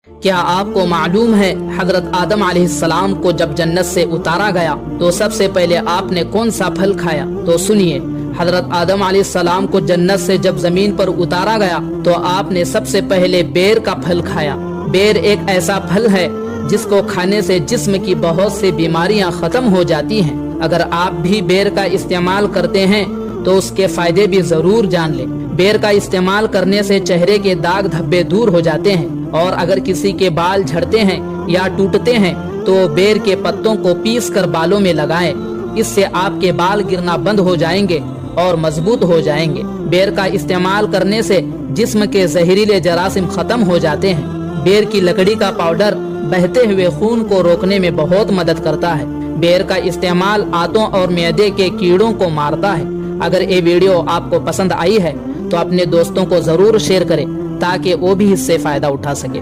क्या आपको मालूम है हजरत आदम अलैहिस्सलाम को जब जन्नत से उतारा गया तो सबसे पहले आपने कौन सा फल खाया? तो सुनिए, हजरत आदम अलैहिस्सलाम को जन्नत से जब जमीन पर उतारा गया तो आपने सबसे पहले बेर का फल खाया। बेर एक ऐसा फल है जिसको खाने से जिस्म की बहुत सी बीमारियां खत्म हो जाती हैं। अगर आप भी बेर का इस्तेमाल करते हैं तो उसके फायदे भी जरूर जान लें। बेर का इस्तेमाल करने से चेहरे के दाग धब्बे दूर हो जाते हैं, और अगर किसी के बाल झड़ते हैं या टूटते हैं तो बेर के पत्तों को पीस कर बालों में लगाएं। इससे आपके बाल गिरना बंद हो जाएंगे और मजबूत हो जाएंगे। बेर का इस्तेमाल करने से जिस्म के जहरीले जरासीम खत्म हो जाते हैं। बेर की लकड़ी का पाउडर बहते हुए खून को रोकने में बहुत मदद करता है। बेर का इस्तेमाल आंतों और मैदे के कीड़ों को मारता है। अगर ये वीडियो आपको पसंद आई है तो अपने दोस्तों को जरूर शेयर करें ताकि वो भी इससे फायदा उठा सके।